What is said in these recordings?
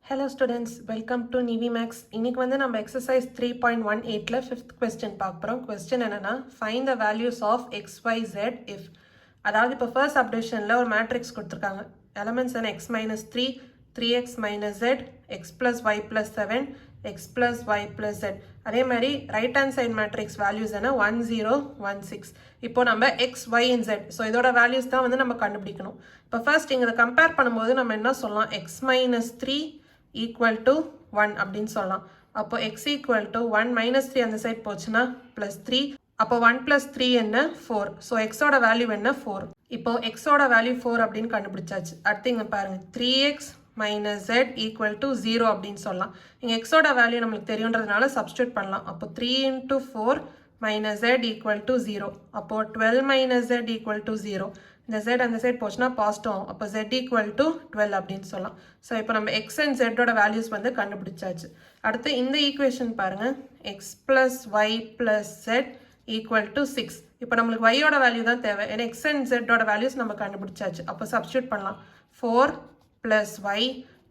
Hello students, welcome to Nivi Max. இன்னைக்கு வந்து நம்ம exercise 3.18ல 5th question பார்க்க போறோம். question என்னன்னா find the values of x, y, z if. அதாவது இப்போ first subdivisionல ஒரு matrix கொடுத்திருக்காங்க. elements என்ன x minus 3, 3x minus z, x plus y plus 7, x plus y plus z. அதே மாதிரி right hand side matrix values என்ன 1 0 1 6. இப்போ நம்ம x, y and z. So இதோட values தான் வந்து நம்ம கண்டுபிடிக்கணும். இப்போ first இங்க கம்பேர் பண்ணும்போது நம்ம என்ன சொல்லலாம், x minus 3 equal to 1 அப்படின்னு சொல்லலாம். அப்போ x equal to 1 minus 3 அந்த சைட் போச்சுன்னா plus 3. அப்போ 1 plus 3 என்ன 4. ஸோ x ஓட வேல்யூ என்ன 4. இப்போ x ஓட வேல்யூ 4 அப்படின்னு கண்டுபிடிச்சாச்சு. அடுத்து இங்க பாருங்க 3x minus z equal to 0 அப்படின்னு சொல்லலாம். இங்க x ஓட வேல்யூ நம்மளுக்கு தெரியுன்றதுனால சப்ஸ்டியூட் பண்ணலாம். அப்போ 3 into 4 minus z equal to 0. அப்போ 12 minus z equal to 0. இந்த z அந்த சைட் போச்சுன்னா பாசிட்டிவ். அப்போ z equal to 12 அப்படின்னு சொல்லலாம். ஸோ இப்போ நம்ம x and z ஓட வேல்யூஸ் வந்து கண்டுபிடிச்சாச்சு. அடுத்து இந்த ஈக்குவேஷன் பாருங்க, x plus y plus z equal to 6. இப்போ நம்மளுக்கு y ஓட வேல்யூ தான் தேவை. ஏன்னா x and z ஓட வேல்யூஸ் நம்ம கண்டுபிடிச்சாச்சு. அப்போ சப்ஸ்டியூட் பண்ணலாம். 4 plus y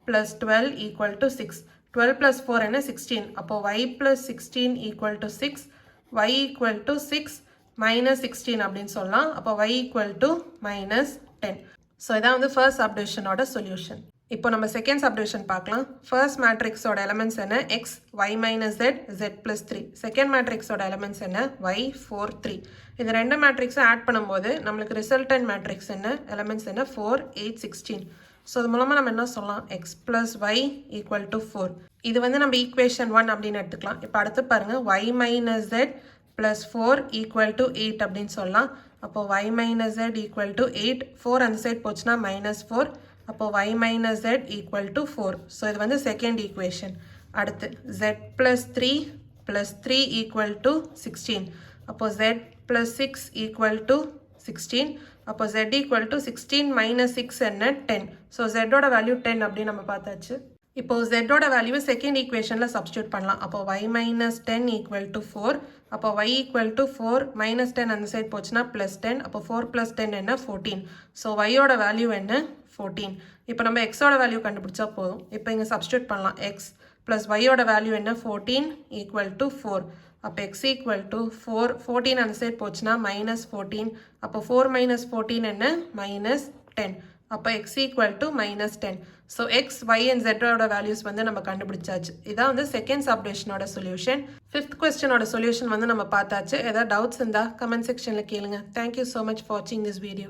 plus 12 equal to 6. 12 plus 4 என்ன 16. அப்போ y plus 16 equal to 6. y equal to 6 minus 16 அப்படின்னு சொல்லலாம். அப்போ y equal to minus 10. So இதான் வந்து ஃபர்ஸ்ட் சப்டிவிஷனோட சொல்யூஷன். இப்போ நம்ம செகண்ட் சப்டிவிஷன் பார்க்கலாம். ஃபர்ஸ்ட் மேட்ரிக்ஸோட எலமெண்ட்ஸ் என்ன x, y minus z, z plus 3. Second மேட்ரிக்ஸோட எலமெண்ட்ஸ் என்ன y, 4, 3. இந்த ரெண்டு மேட்ரிக்ஸும் ஆட் பண்ணும்போது நம்மளுக்கு ரிசல்டன்ட் மேட்ரிக்ஸ் என்ன, எலமெண்ட்ஸ் என்ன 4, 8, 16. ஸோ அது மூலமாக நம்ம என்ன சொல்லலாம், x plus y equal to 4. இது வந்து நம்ம ஈக்குவேஷன் 1 அப்படின்னு எடுத்துக்கலாம். இப்போ அடுத்து பாருங்கள் y minus z plus 4 equal to 8 அப்படின்னு சொல்லலாம். அப்போ y minus z equal to 8. 4 அந்த சைட் போச்சுன்னா minus 4. அப்போ y minus z equal to 4. So இது வந்து செகண்ட் ஈக்குவேஷன். அடுத்து z plus 3 plus 3 equal to 16. அப்போ z plus 6 equal to 16. அப்போ z equal to 16 minus 6 என்ன 10. ஸோ z ஓட வேல்யூ 10 அப்படின்னு நம்ம பார்த்தாச்சு. இப்போ z ஓட வேல்யூ செகண்ட் ஈக்குவேஷனில் சப்ஸ்டியூட் பண்ணலாம். அப்போ y minus 10 equal to 4. அப்போ y equal to 4 minus 10 அந்த சைட் போச்சுன்னா plus 10. அப்போ 4 plus 10 என்ன 14. ஸோ y ஓட வேல்யூ என்ன 14. இப்போ நம்ம x ஓட வேல்யூ கண்டுபிடிச்சா போதும். இப்போ இங்கே சப்ஸ்டியூட் பண்ணலாம். x plus y ஓட வேல்யூ என்ன 14 equal to 4. அப்போ x equal to 4. 14 அந்த சைட் போச்சுன்னா minus 14. அப்போ 4 minus 14 என்ன minus 10. அப்போ x equal to minus 10. So x, y and z ஓட வேல்யூஸ் வந்து நம்ம கண்டுபிடிச்சாச்சு. இதான் வந்து செகண்ட் சப்டிவிஷனோட சொல்யூஷன். ஃபிஃப்த் கொஸ்டினோட சொல்யூஷன் வந்து நம்ம பார்த்தாச்சு. ஏதாவது டவுட்ஸ் இருந்தால் கமெண்ட் செக்ஷனில் கேளுங்க. தேங்க்யூ ஸோ மச் ஃபார் வாட்சிங் திஸ் வீடியோ.